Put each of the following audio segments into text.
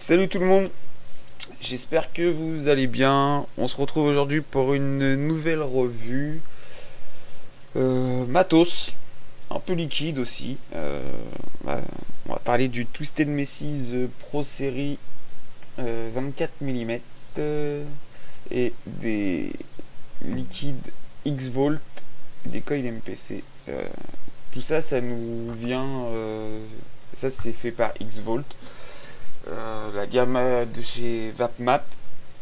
Salut tout le monde, j'espère que vous allez bien. On se retrouve aujourd'hui pour une nouvelle revue matos, un peu liquide aussi. On va parler du Twisted Messies Pro Series 24 mm et des liquides X-Volt, des coils MPC. Tout ça, ça nous vient. Ça, c'est fait par X-Volt. La gamme de chez Vapmap,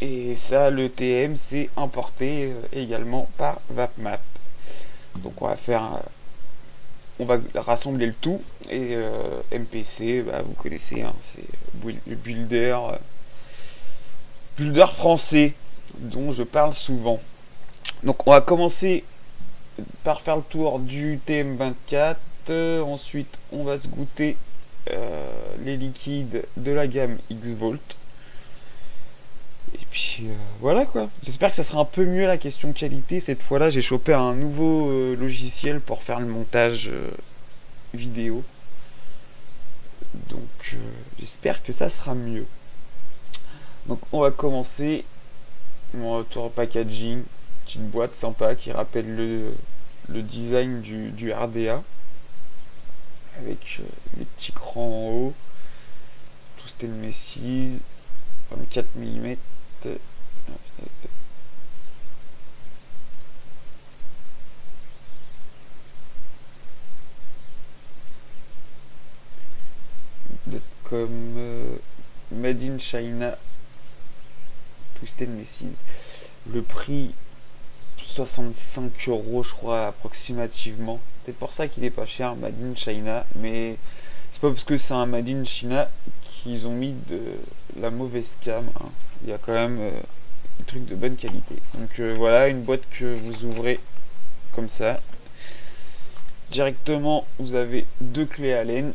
et ça, le TM, c'est importé également par Vapmap. Donc on va rassembler le tout, et MPC, vous connaissez, hein, c'est le builder français dont je parle souvent. Donc on va commencer par faire le tour du TM24. Ensuite on va se goûter les liquides de la gamme X-Volt. Et puis voilà quoi. J'espère que ça sera un peu mieux la question qualité. Cette fois-là, j'ai chopé un nouveau logiciel pour faire le montage vidéo. Donc j'espère que ça sera mieux. Donc on va commencer. Mon retour packaging. Petite boîte sympa qui rappelle le design du RDA. Avec les petits crans en haut. Twisted Messies 24 mm. Comme Made in China, Twisted Messies. Le prix 65 € je crois approximativement. C'est pour ça qu'il est pas cher, Made in China, mais c'est pas parce que c'est un Made in China qu'ils ont mis de la mauvaise cam, hein. Il y a quand même des trucs de bonne qualité. Donc voilà, une boîte que vous ouvrez comme ça. Directement, vous avez deux clés Allen.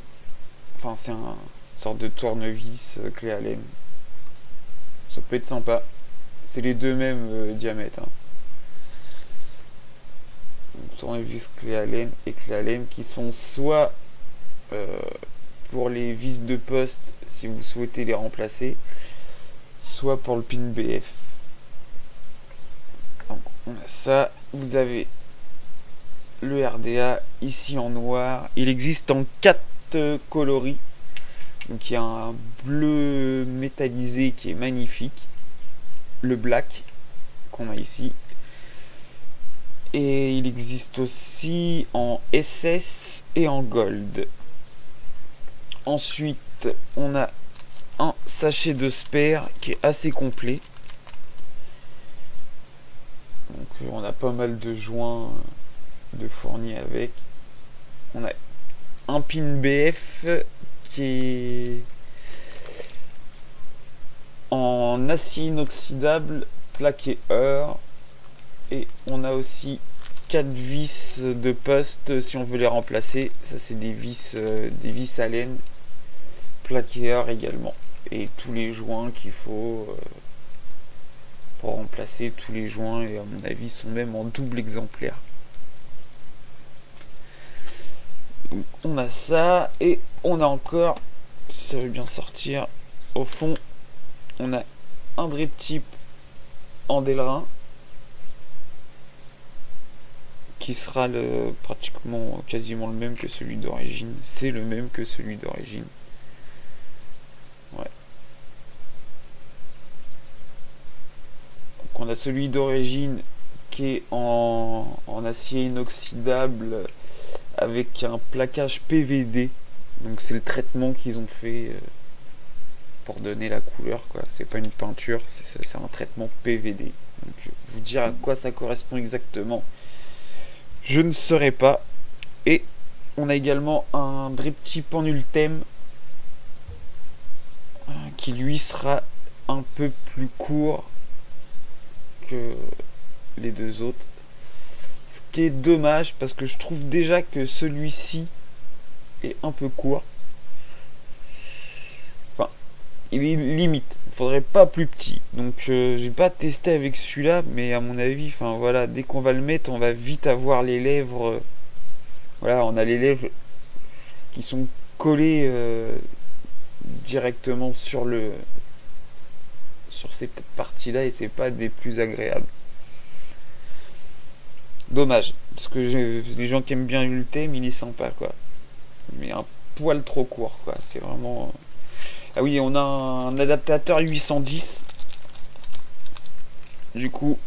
Enfin, c'est une sorte de tournevis clé Allen. Ça peut être sympa. C'est les deux mêmes diamètres, hein. Tournevis clé Allen et clé Allen qui sont soit pour les vis de poste si vous souhaitez les remplacer, soit pour le pin BF. Donc on a ça, vous avez le RDA ici en noir, il existe en 4 coloris. Donc il y a un bleu métallisé qui est magnifique, le black qu'on a ici, et il existe aussi en SS et en gold. Ensuite on a un sachet de spare qui est assez complet. Donc on a pas mal de joints de fournis avec. On a un pin BF qui est en acier inoxydable plaqué or, et on a aussi 4 vis de poste si on veut les remplacer. Ça c'est des vis Allen plaqué or également, et tous les joints qu'il faut pour remplacer tous les joints, et à mon avis sont même en double exemplaire. Donc on a ça, et on a encore, si ça veut bien sortir, au fond on a un drip tip en Delrin qui sera pratiquement quasiment le même que celui d'origine. C'est le même que celui d'origine. Ouais. Donc on a celui d'origine qui est en acier inoxydable avec un plaquage PVD. Donc c'est le traitement qu'ils ont fait pour donner la couleur, quoi. C'est pas une peinture, c'est un traitement PVD. Donc vous dire à quoi ça correspond exactement, je ne saurais pas. Et on a également un drip tip en ultime qui lui sera un peu plus court que les deux autres, ce qui est dommage parce que je trouve déjà que celui-ci est un peu court. Enfin, il est limite, il faudrait pas plus petit. Donc j'ai pas testé avec celui-là, mais à mon avis, enfin voilà, dès qu'on va le mettre, on va vite avoir les lèvres. Voilà, on a les lèvres qui sont collées directement sur le sur ces parties-là et c'est pas des plus agréables. Dommage, parce que les gens qui aiment bien l'ultime, il est sympa quoi. Mais un poil trop court quoi, c'est vraiment... Ah oui, on a un adaptateur 810, du coup,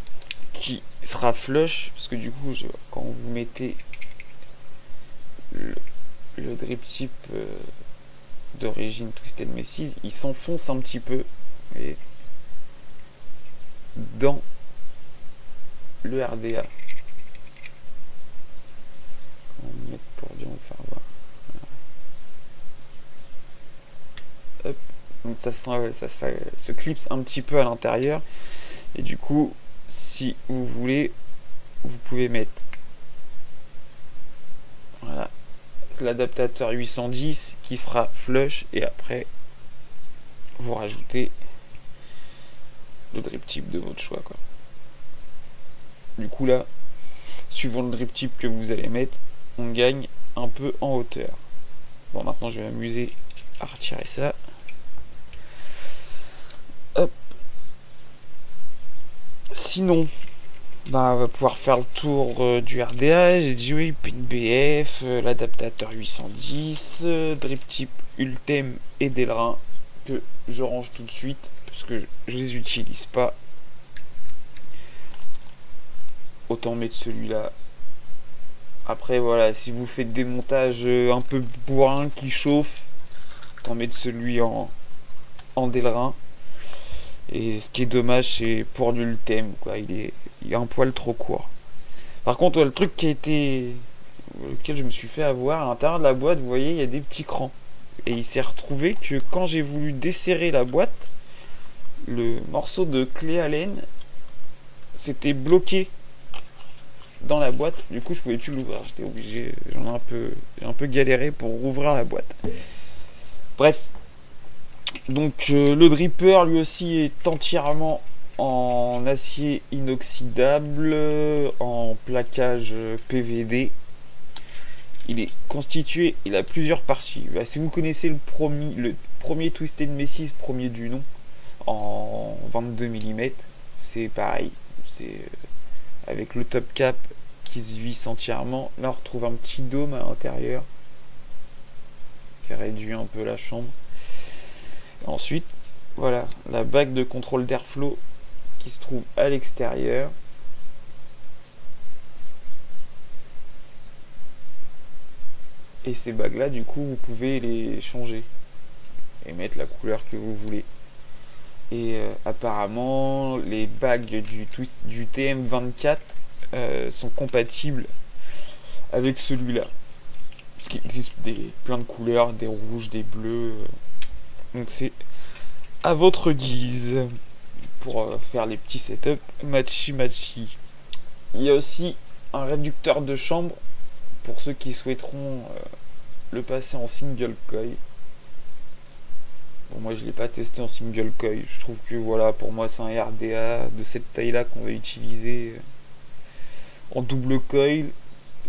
qui sera flush, parce que du coup, quand vous mettez le drip tip d'origine Twisted Messies, il s'enfonce un petit peu et dans le RDA. On va mettre pour bien vous faire voir. Hop. Donc ça se clipse un petit peu à l'intérieur et du coup, si vous voulez, vous pouvez mettre voilà l'adaptateur 810 qui fera flush et après vous rajoutez le drip tip de votre choix quoi. Du coup là, suivant le drip tip que vous allez mettre, on gagne un peu en hauteur. Bon, maintenant je vais m'amuser à retirer ça. Hop. Sinon, bah, on va pouvoir faire le tour du RDA. J'ai dit oui, pin BF, l'adaptateur 810, drip tip Ultem et Delrin que je range tout de suite parce que je les utilise pas. Autant mettre celui-là. Après voilà, si vous faites des montages un peu bourrin qui chauffent, autant mettre celui en Delrin. Et ce qui est dommage, c'est pour du Ultem quoi, il est un poil trop court. Par contre, le truc lequel je me suis fait avoir, à l'intérieur de la boîte, vous voyez, il y a des petits crans. Et il s'est retrouvé que quand j'ai voulu desserrer la boîte, le morceau de clé Allen s'était bloqué dans la boîte. Du coup, je pouvais plus l'ouvrir. J'étais obligé, j'ai un peu galéré pour rouvrir la boîte. Bref. Donc le dripper lui aussi est entièrement en acier inoxydable, en plaquage PVD. Il est constitué, il a plusieurs parties. Bah, si vous connaissez le premier Twisted Messies, premier du nom, en 22 mm, c'est pareil. C'est avec le top cap qui se visse entièrement. Là on retrouve un petit dôme à l'intérieur qui réduit un peu la chambre. Ensuite, voilà, la bague de contrôle d'airflow qui se trouve à l'extérieur. Et ces bagues-là, du coup, vous pouvez les changer et mettre la couleur que vous voulez. Et apparemment, les bagues du TM24 sont compatibles avec celui-là. Parce qu'il existe plein de couleurs, des rouges, des bleus. Donc c'est à votre guise pour faire les petits setups matchy. Il y a aussi un réducteur de chambre pour ceux qui souhaiteront le passer en single coil. Bon, moi je l'ai pas testé en single coil. Je trouve que voilà, pour moi c'est un RDA de cette taille là qu'on va utiliser en double coil.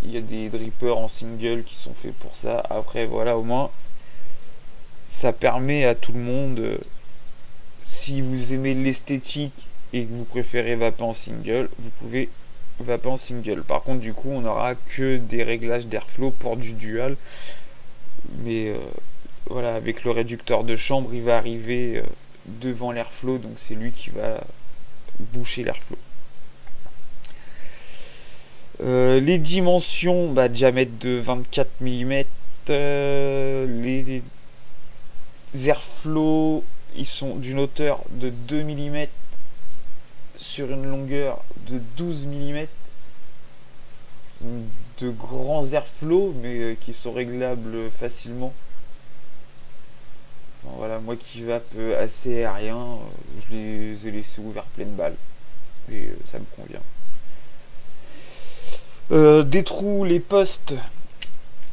Il y a des drippers en single qui sont faits pour ça. Après voilà, au moins ça permet à tout le monde, si vous aimez l'esthétique et que vous préférez vaper en single, vous pouvez vaper en single. Par contre, du coup, on n'aura que des réglages d'airflow pour du dual. Mais voilà, avec le réducteur de chambre, il va arriver devant l'airflow, donc c'est lui qui va boucher l'airflow. Les dimensions, diamètre de 24 mm, les airflow, ils sont d'une hauteur de 2 mm sur une longueur de 12 mm. De grands airflow, mais qui sont réglables facilement. Bon, voilà, moi qui vape assez aérien, je les ai laissés ouverts pleine balle. Et ça me convient. Des trous, les postes,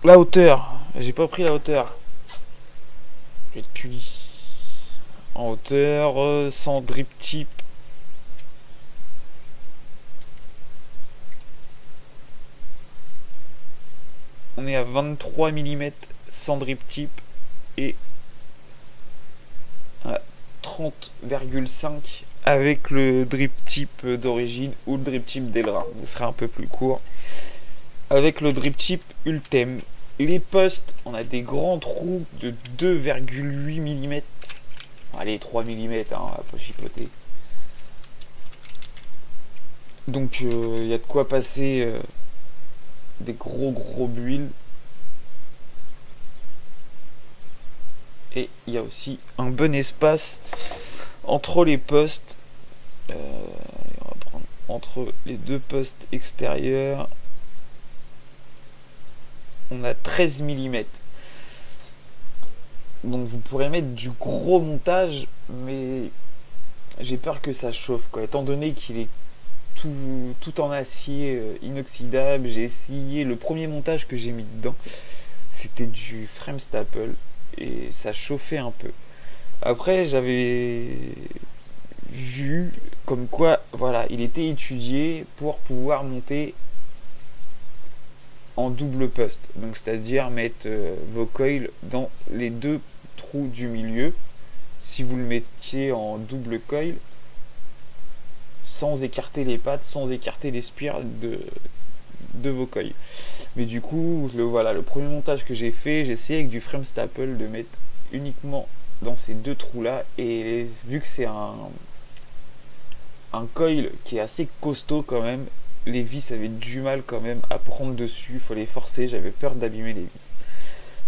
la hauteur. J'ai pas pris la hauteur. Je vais être puni. En hauteur, sans drip tip. On est à 23 mm sans drip tip et à 30,5 avec le drip type d'origine ou le drip type d'Elra. Vous serez un peu plus court. Avec le drip type Ultem. Les postes, on a des grands trous de 2,8 mm. Allez, 3 mm, hein, à pas chipoter. Donc il y a de quoi passer des gros builds. Et il y a aussi un bon espace entre les postes. On va prendre entre les deux postes extérieurs. On a 13 mm. Donc vous pourrez mettre du gros montage, mais j'ai peur que ça chauffe, quoi. Étant donné qu'il est tout en acier inoxydable, j'ai essayé le premier montage que j'ai mis dedans, c'était du frame staple et ça chauffait un peu. Après j'avais vu comme quoi, voilà, il était étudié pour pouvoir monter en double poste, donc c'est-à-dire mettre vos coils dans les deux trous du milieu. Si vous le mettiez en double coil, sans écarter les pattes, sans écarter les spires de vos coils. Mais du coup, voilà, le premier montage que j'ai fait, j'ai essayé avec du frame staple de mettre uniquement dans ces deux trous là, et vu que c'est un coil qui est assez costaud quand même, les vis avaient du mal quand même à prendre dessus, il faut les forcer, j'avais peur d'abîmer les vis.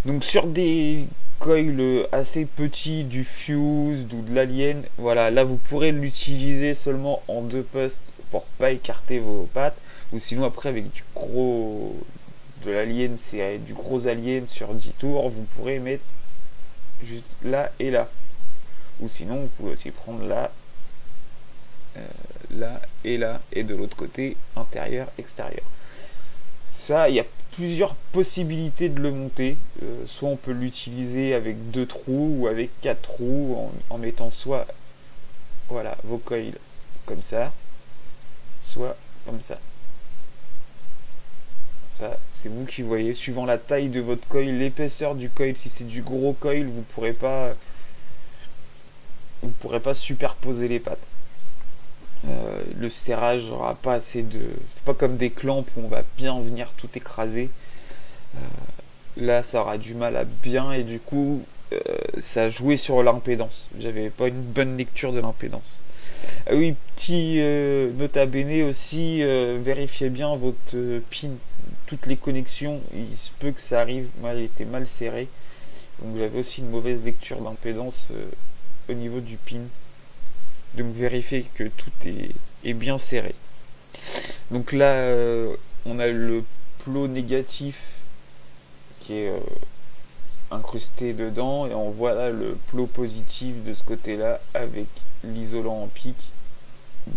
Donc sur des coils assez petits, du Fused ou de l'Alien, voilà, là vous pourrez l'utiliser seulement en deux postes pour pas écarter vos pattes, ou sinon après avec du gros de l'Alien, c'est du gros Alien sur 10 tours, vous pourrez mettre juste là et là, ou sinon vous pouvez aussi prendre là, là et là, et de l'autre côté intérieur extérieur. Ça, il y a plusieurs possibilités de le monter. Soit on peut l'utiliser avec 2 trous ou avec 4 trous en mettant soit, voilà, vos coils comme ça, soit comme ça. Ça, c'est vous qui voyez, suivant la taille de votre coil, l'épaisseur du coil. Si c'est du gros coil, vous pourrez pas superposer les pattes. Le serrage n'aura pas assez de... C'est pas comme des clamps où on va bien venir tout écraser. Là ça aura du mal à bien, et du coup ça jouait sur l'impédance. J'avais pas une bonne lecture de l'impédance. Ah oui, petit nota bene aussi, vérifiez bien votre pin, toutes les connexions, il se peut que ça arrive, il était mal serré. Donc j'avais aussi une mauvaise lecture d'impédance au niveau du pin. Donc vérifiez que tout est bien serré. Donc là on a le plot négatif qui est incrusté dedans, et on voit là le plot positif de ce côté là avec l'isolant en pic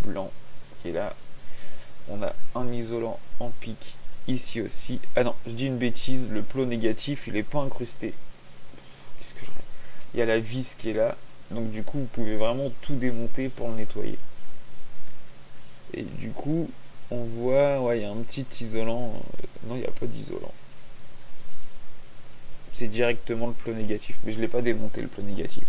blanc qui est là. On a un isolant en pic ici aussi. Ah non, je dis une bêtise, le plot négatif il est pas incrusté. Il y a la vis qui est là. Donc du coup vous pouvez vraiment tout démonter pour le nettoyer. Et du coup on voit, ouais, il y a un petit isolant. Non, il n'y a pas d'isolant. C'est directement le plot négatif. Mais je ne l'ai pas démonté, le plot négatif.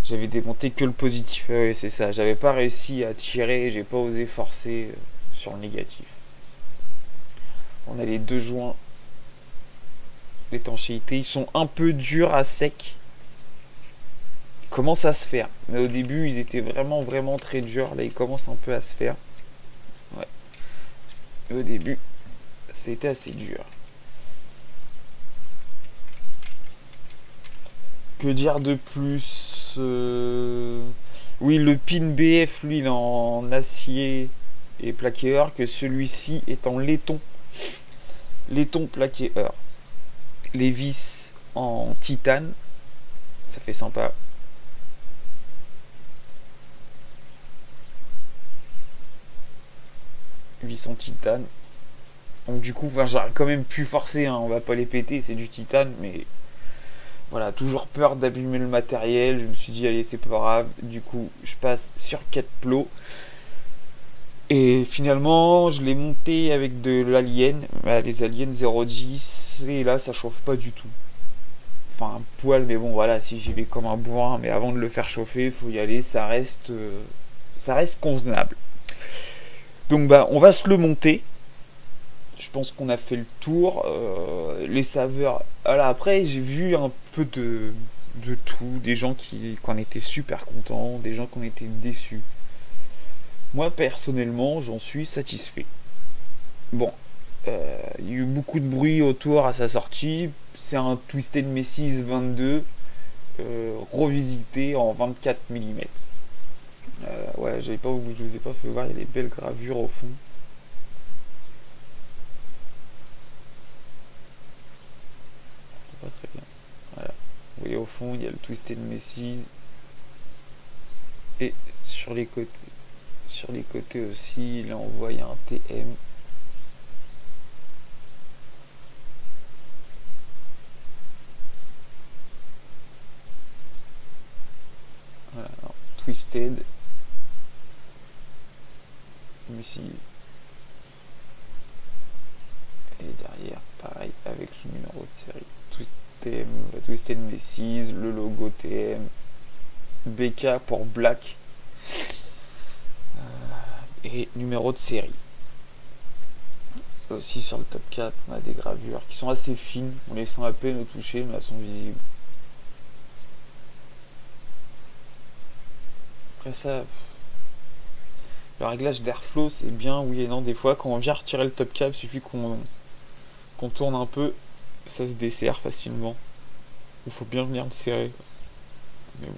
J'avais démonté que le positif. Ouais, c'est ça. J'avais pas réussi à tirer. J'ai pas osé forcer sur le négatif. On a les deux joints d'étanchéité. Ils sont un peu durs à sec. Ils commencent à se faire. Mais au début, ils étaient vraiment très durs. Là, ils commencent un peu à se faire. Ouais. Et au début, c'était assez dur. Que dire de plus? Oui, le pin BF, lui, il est en acier et plaqué or, que celui-ci est en laiton. Laiton plaqué or. Les vis en titane. Ça fait sympa. Vis en titane. Donc du coup, j'aurais quand même pu forcer, hein, on va pas les péter, c'est du titane, mais voilà, toujours peur d'abîmer le matériel. Je me suis dit allez, c'est pas grave. Du coup je passe sur 4 plots, et finalement je l'ai monté avec de l'alien, les aliens 0.10, et là ça chauffe pas du tout. enfin un poil, mais bon voilà, si j'y vais comme un bourrin, mais avant de le faire chauffer, il faut y aller, ça reste convenable. Donc bah on va se le monter. Je pense qu'on a fait le tour. Les saveurs. Alors après j'ai vu un peu de tout, des gens qui en étaient super contents, des gens qui en étaient déçus. Moi personnellement j'en suis satisfait. Bon, il y a eu beaucoup de bruit autour à sa sortie. C'est un Twisted Messis 22 revisité en 24 mm. Ouais, je vous ai pas fait voir, il y a des belles gravures au fond. Pas très bien. Voilà. Vous voyez au fond, il y a le Twisted Messis. Et sur les côtés aussi, là on voit il y a un TM. Voilà, alors, Twisted Messis. Et derrière, pareil, avec le numéro de série. Twisted Messis, le logo TM, BK pour Black, et numéro de série. Aussi sur le top 4, on a des gravures qui sont assez fines, on les sent à peine au toucher, mais elles sont visibles. Après ça, le réglage d'airflow c'est bien, oui et non. Des fois, quand on vient retirer le top cap, il suffit qu'on tourne un peu, ça se desserre facilement. Il faut bien venir le serrer. Mais bon,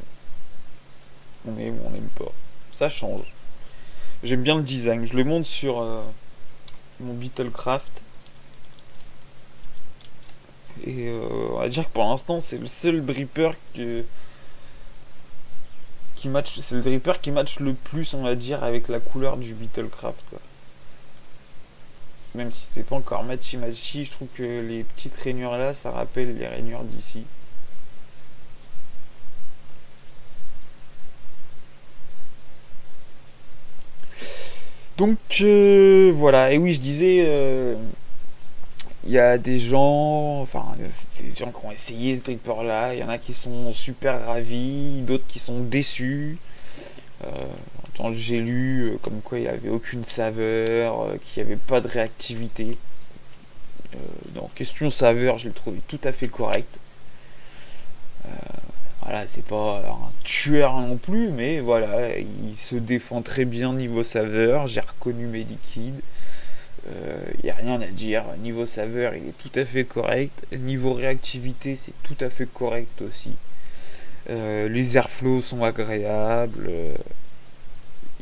on aime ou on n'aime pas. Ça change. J'aime bien le design. Je le monte sur mon Beetlecraft. Et on va dire que pour l'instant, c'est le seul dripper qui match. C'est le dripper qui match le plus, on va dire, avec la couleur du Beetlecraft, quoi. Même si c'est pas encore matchy, je trouve que les petites rainures là, ça rappelle les rainures d'ici. Donc voilà, et oui je disais, il y a des gens, enfin des gens qui ont essayé ce dripper là, il y en a qui sont super ravis, d'autres qui sont déçus. J'ai lu comme quoi il n'y avait aucune saveur, qu'il n'y avait pas de réactivité. Donc question saveur, je l'ai trouvé tout à fait correct. Voilà, c'est pas un tueur non plus, mais voilà, il se défend très bien niveau saveur. J'ai reconnu mes liquides. Il n'y a rien à dire. Niveau saveur, il est tout à fait correct. Niveau réactivité, c'est tout à fait correct aussi. Les airflows sont agréables.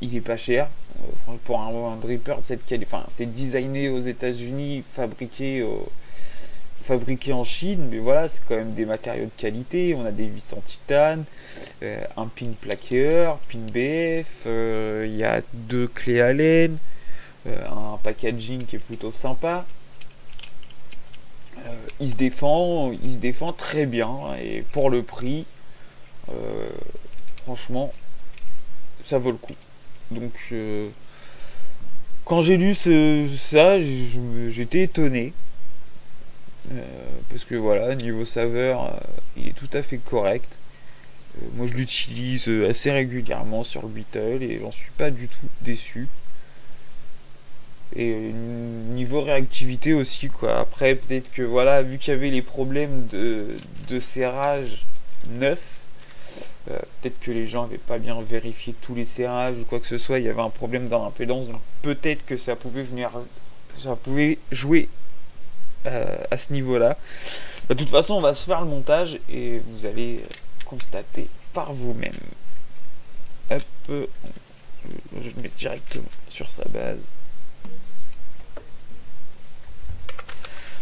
Il est pas cher. Pour un dripper de cette qualité, enfin, c'est designé aux États-Unis, fabriqué en Chine, mais voilà, c'est quand même des matériaux de qualité. On a des vis en titane, un pin plaqueur, pin BF, il y a 2 clés Allen, un packaging qui est plutôt sympa. Il se défend très bien, et pour le prix, franchement, ça vaut le coup. Donc, quand j'ai lu ça, j'étais étonné. Parce que voilà, niveau saveur, il est tout à fait correct. Moi je l'utilise assez régulièrement sur le Beetle et j'en suis pas du tout déçu. Et niveau réactivité aussi, quoi. Après peut-être que voilà, vu qu'il y avait les problèmes de serrage neuf, peut-être que les gens n'avaient pas bien vérifié tous les serrages ou quoi que ce soit, il y avait un problème dans l'impédance, donc peut-être que ça pouvait jouer à ce niveau-là. De toute façon, on va se faire le montage et vous allez constater par vous-même. Hop, je le mets directement sur sa base.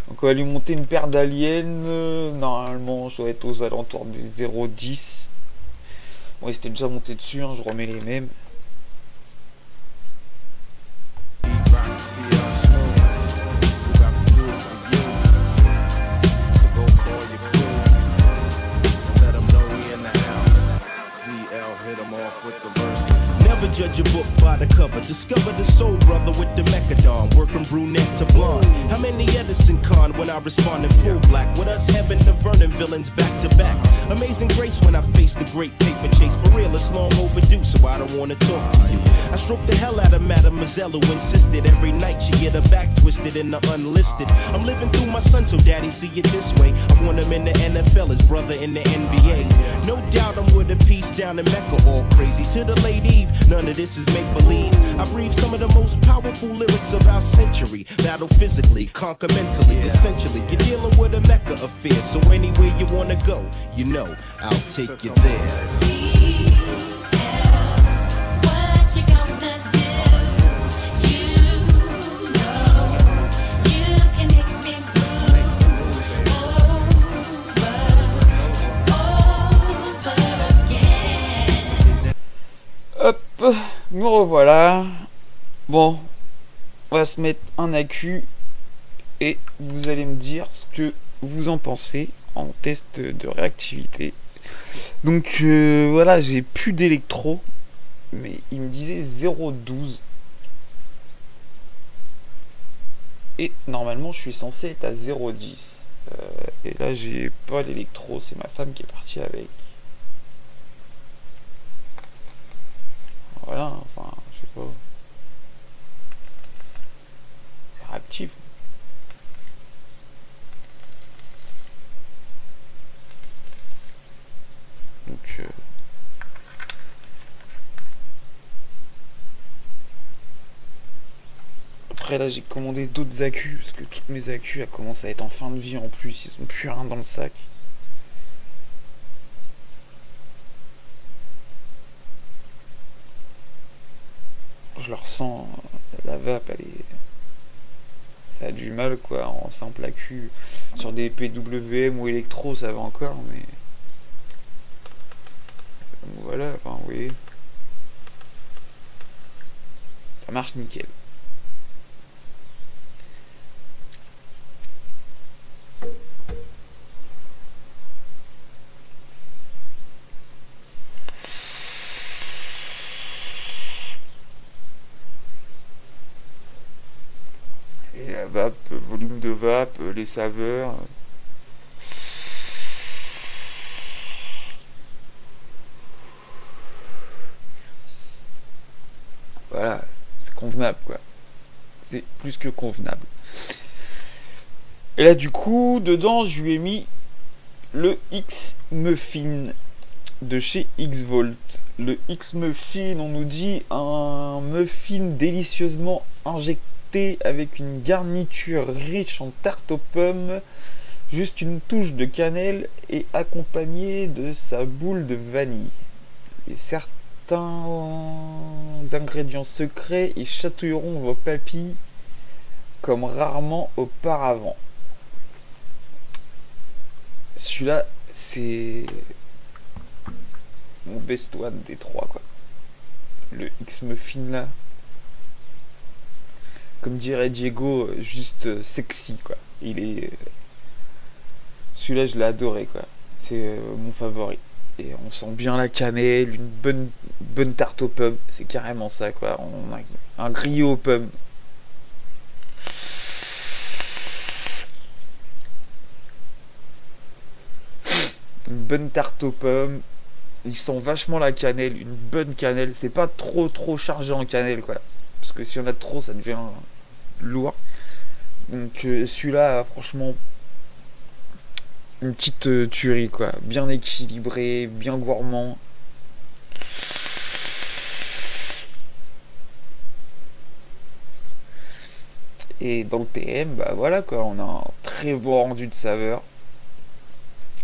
Donc on va lui monter une paire d'aliens. Normalement, je dois être aux alentours des 0,10. Bon, il s'était déjà monté dessus, hein, je remets les mêmes. judge a book by the cover. Discover the soul brother with the mechadon, working brunette to blonde. How many Edison con when I respond in full black? With us having the Vernon villains back to back. Amazing grace when I face the great paper chase. For real, it's long overdue, so I don't wanna talk to you. I stroked the hell out of Mademoiselle who insisted every night she get her back twisted in the unlisted. I'm living through my son, so daddy see it this way. I want him in the NFL, his brother in the NBA. No doubt I'm with a piece down in Mecca, all crazy to the late Eve. None of this is make believe. I breathe some of the most powerful lyrics of our century. Battle physically, conquer mentally. Essentially, you're dealing with a Mecca affair. So anywhere you wanna go, you know I'll take you there. Hop, nous revoilà. Bon, on va se mettre un accu et vous allez me dire ce que vous en pensez en test de réactivité. Donc voilà, j'ai plus d'électro, mais il me disait 0,12 et normalement je suis censé être à 0,10 et là j'ai pas l'électro, c'est ma femme qui est partie avec. Voilà, enfin, je sais pas. C'est réactif. Donc, après là, j'ai commandé d'autres accus, parce que toutes mes accus, elles commencent à être en fin de vie en plus, ils ont plus rien dans le sac. Je le ressens, la vape, elle est... ça a du mal quoi, en simple accu. Sur des PWM ou électro, ça va encore, mais... voilà, enfin, vous voyez. Ça marche nickel. Et la vape, volume de vape, les saveurs. Voilà, c'est convenable quoi. C'est plus que convenable. Et là du coup, dedans, je lui ai mis le X-Muffin de chez X-Volt. Le X-Muffin, on nous dit un muffin délicieusement injecté avec une garniture riche en tarte aux pommes, juste une touche de cannelle et accompagné de sa boule de vanille. Et certains ingrédients secrets y chatouilleront vos papilles comme rarement auparavant. Celui-là, c'est mon best one des trois quoi. Le X-Muffin là, comme dirait Diego, juste sexy quoi. Il est... celui-là je l'ai adoré quoi. C'est mon favori. Et on sent bien la cannelle, une bonne tarte aux pommes. C'est carrément ça quoi. On a un grillé aux pommes. Une bonne tarte aux pommes. Il sent vachement la cannelle, une bonne cannelle. C'est pas trop chargé en cannelle quoi. Parce que si on a trop, ça devient lourd. Donc celui-là, franchement, une petite tuerie quoi. Bien équilibré, bien gourmand. Et dans le TM, bah voilà quoi, on a un très bon rendu de saveur.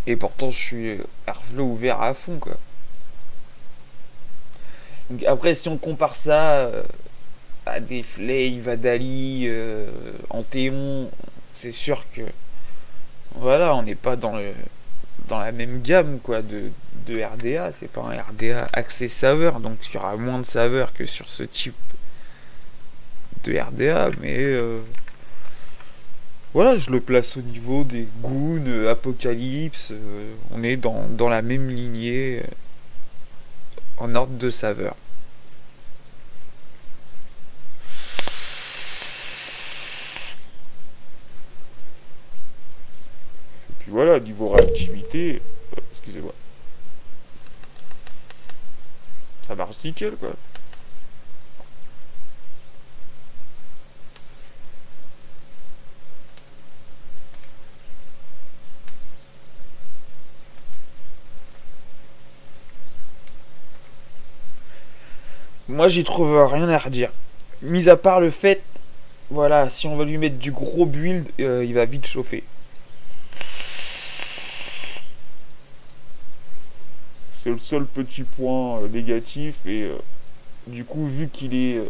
Et pourtant je suis hervelé ouvert à fond quoi. Donc après si on compare ça à des Flave, à Dali, Anthéon, c'est sûr que voilà, on n'est pas dans la même gamme quoi de RDA, c'est pas un RDA axé saveur, donc il y aura moins de saveur que sur ce type de RDA, mais voilà, je le place au niveau des Goon, Apocalypse, on est dans la même lignée en ordre de saveur. voilà, niveau réactivité, excusez-moi, ça marche nickel quoi. Moi j'y trouve rien à redire. Mis à part le fait, voilà, si on va lui mettre du gros build, il va vite chauffer. C'est le seul petit point négatif et du coup vu qu'il est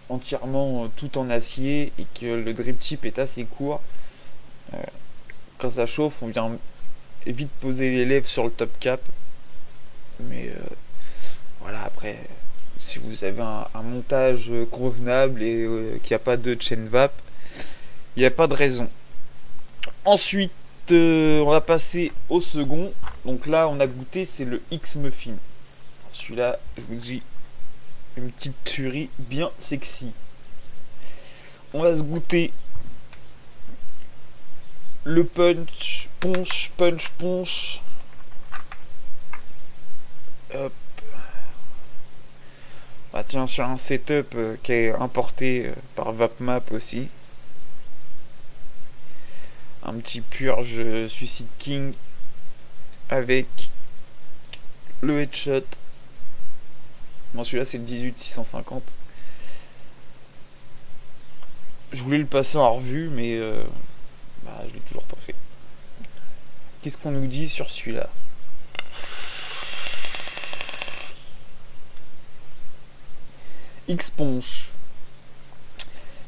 entièrement tout en acier et que le drip tip est assez court, quand ça chauffe on vient vite poser les lèvres sur le top cap. Mais voilà, après si vous avez un montage convenable et qu'il n'y a pas de chain vap, il n'y a pas de raison. Ensuite on va passer au second. Donc là on a goûté, c'est le X-Muffin. Celui-là je vous dis, une petite tuerie bien sexy. On va se goûter le punch punch. Hop. Bah tiens, sur un setup qui est importé par VapMap aussi. Un petit purge Suicide King avec le headshot. Bon, celui-là c'est le 18650. Je voulais le passer en revue, mais je l'ai toujours pas fait. Qu'est-ce qu'on nous dit sur celui-là? X-Ponche.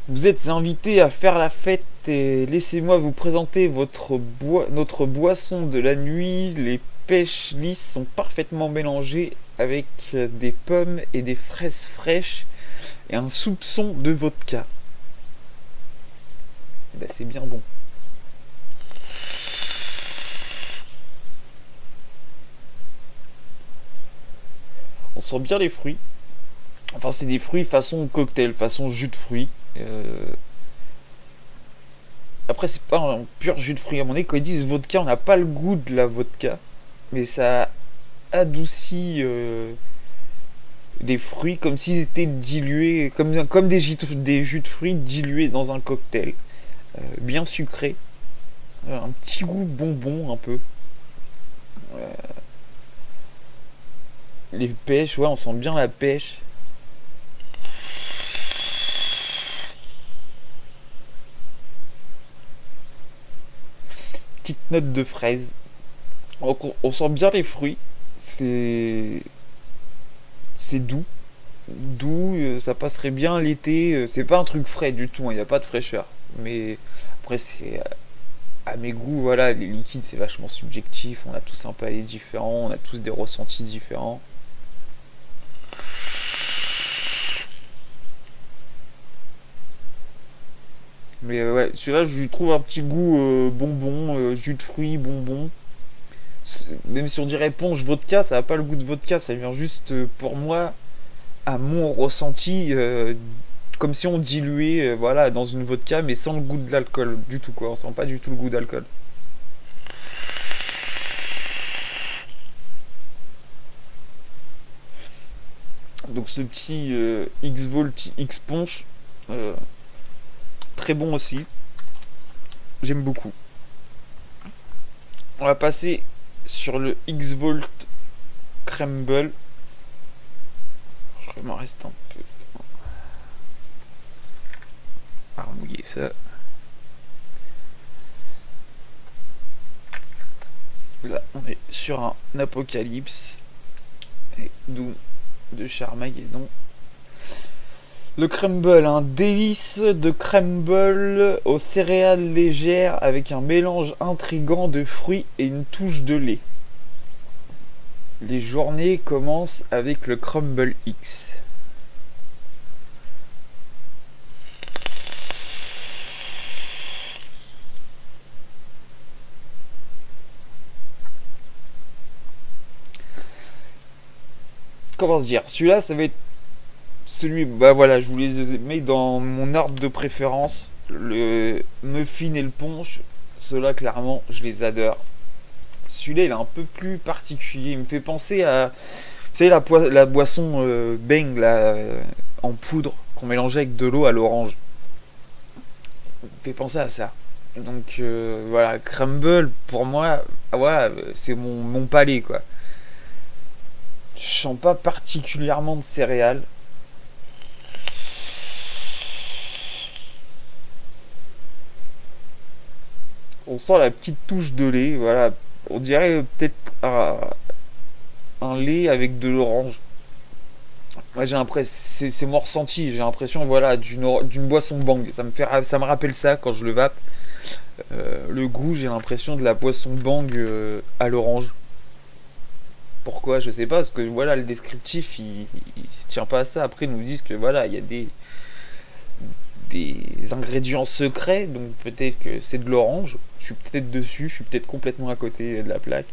Vous êtes invité à faire la fête et laissez-moi vous présenter notre boisson de la nuit. Les pêches lisses sont parfaitement mélangées avec des pommes et des fraises fraîches et un soupçon de vodka. Ben, c'est bien bon. On sent bien les fruits. Enfin, c'est des fruits façon cocktail, façon jus de fruits. Après, c'est pas un pur jus de fruits. À mon avis, quand ils disent vodka, on n'a pas le goût de la vodka. Mais ça adoucit les fruits comme s'ils étaient dilués, comme des jus de fruits dilués dans un cocktail. Bien sucré. Un petit goût bonbon un peu. Les pêches, ouais, on sent bien la pêche. Petite note de fraise. On sent bien les fruits. C'est doux. Ça passerait bien l'été. C'est pas un truc frais du tout, il n'y a pas de fraîcheur. Mais après, c'est à mes goûts, voilà, les liquides c'est vachement subjectif. On a tous un palais différent, on a tous des ressentis différents. Mais ouais, celui-là, je lui trouve un petit goût bonbon, jus de fruits, bonbon. Même si on dirait ponche vodka, ça n'a pas le goût de vodka, ça vient juste pour moi, à mon ressenti, comme si on diluait voilà, dans une vodka, mais sans le goût de l'alcool du tout, quoi. On sent pas du tout le goût d'alcool. Donc ce petit X-Volt X-Ponche, très bon aussi. J'aime beaucoup. On va passer sur le X-Volt Crumble. Je m'en reste un peu à remouiller ça. Là, on est sur un Apocalypse et Doom de Charmageddon. Le crumble, un délice de crumble aux céréales légères avec un mélange intrigant de fruits et une touche de lait. Les journées commencent avec le Crumble X. Comment dire, celui-là, ça va être celui, bah voilà, je vous les mets dans mon ordre de préférence. Le muffin et le punch, Ceux-là, clairement, je les adore. Celui-là, il est un peu plus particulier. Il me fait penser à, vous savez, la boisson Bang là, en poudre qu'on mélangeait avec de l'eau à l'orange. Il me fait penser à ça. Donc voilà, Crumble, pour moi, voilà, c'est mon palais, quoi. Je sens pas particulièrement de céréales. On sent la petite touche de lait, voilà. On dirait peut-être un lait avec de l'orange. Moi j'ai l'impression, c'est mon ressenti, j'ai l'impression voilà d'une boisson Bang. Ça me rappelle ça quand je le vape. Le goût, j'ai l'impression de la boisson Bang à l'orange. Pourquoi? Je sais pas, parce que voilà, le descriptif il se tient pas à ça. Après ils nous disent que voilà, il y a des ingrédients secrets, donc peut-être que c'est de l'orange. Je suis peut-être dessus, je suis peut-être complètement à côté de la plaque.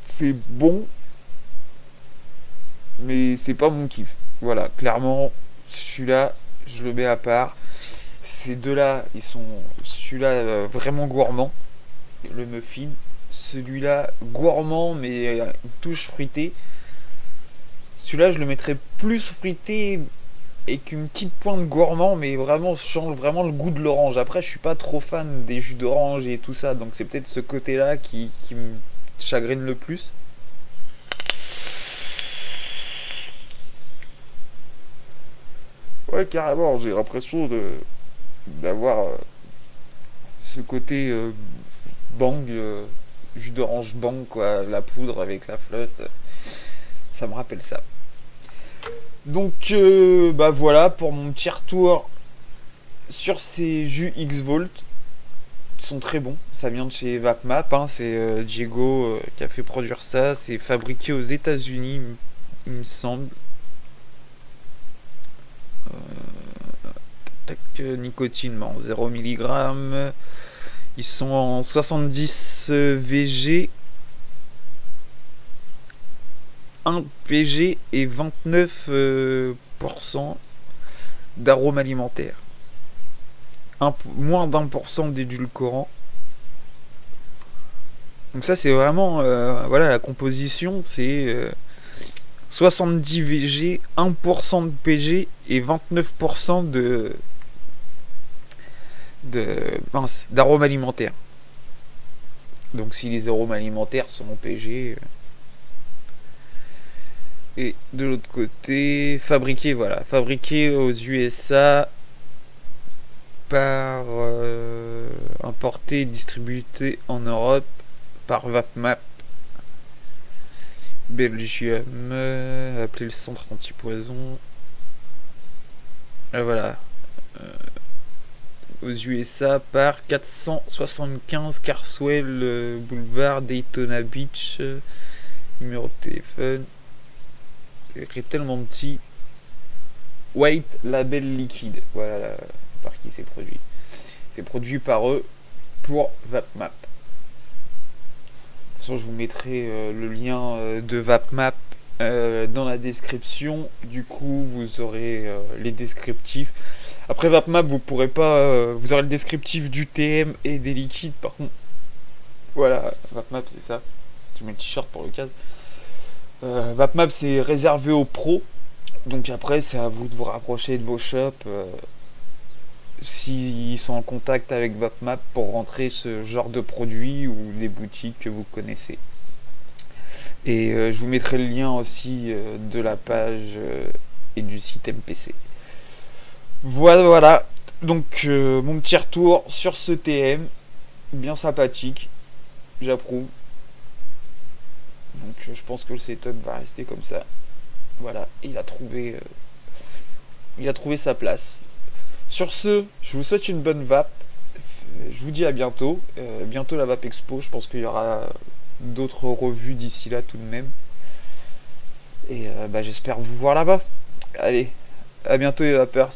C'est bon, mais c'est pas mon kiff. Voilà, clairement, celui-là, je le mets à part. Ces deux-là, ils sont celui-là vraiment gourmand, le muffin. Celui-là gourmand, mais une touche fruitée. Celui-là, je le mettrais plus fruité et qu'une petite pointe gourmand, mais vraiment, je change vraiment le goût de l'orange. Après, je suis pas trop fan des jus d'orange et tout ça, donc c'est peut-être ce côté-là qui me chagrine le plus. Ouais, carrément, j'ai l'impression d'avoir ce côté bang, jus d'orange bang, quoi, la poudre avec la flotte. Ça me rappelle ça. Donc, bah voilà pour mon petit retour sur ces jus X-Volt. Ils sont très bons. Ça vient de chez VapMap. Hein. C'est Diego qui a fait produire ça. C'est fabriqué aux États-Unis, il me semble. Nicotine en 0 mg. Ils sont en 70 VG, 1 PG et 29% d'arômes alimentaires. Moins d'1% d'édulcorant. Donc ça c'est vraiment voilà, la composition, c'est 70 VG, 1% de PG et 29% d'arômes alimentaires. Donc si les arômes alimentaires sont en PG, et de l'autre côté, fabriqué aux USA par importé et distribué en Europe par VapMap Belgium, appelé le centre anti-poison. Voilà. Aux USA par 475 Carswell Boulevard, Daytona Beach. Numéro de téléphone. C'est écrit tellement petit. White Label Liquide. Voilà par qui c'est produit. C'est produit par eux pour VapMap. De toute façon, je vous mettrai le lien de VapMap dans la description. Du coup, vous aurez les descriptifs. Après VapMap, vous pourrez pas. Vous aurez le descriptif du TM et des liquides. Par contre, voilà, VapMap, c'est ça. Je mets le t-shirt pour le cas. VapMap, c'est réservé aux pros. Donc après, c'est à vous de vous rapprocher de vos shops s'ils sont en contact avec VapMap pour rentrer ce genre de produits ou des boutiques que vous connaissez. Et je vous mettrai le lien aussi de la page et du site MPC. Voilà. Donc mon petit retour sur ce TM, bien sympathique, j'approuve. Donc je pense que le setup va rester comme ça. Voilà, il a trouvé sa place. Sur ce, je vous souhaite une bonne vape. Je vous dis à bientôt. Bientôt la Vape Expo. Je pense qu'il y aura d'autres revues d'ici là tout de même. Et j'espère vous voir là-bas. Allez, à bientôt les vapeurs.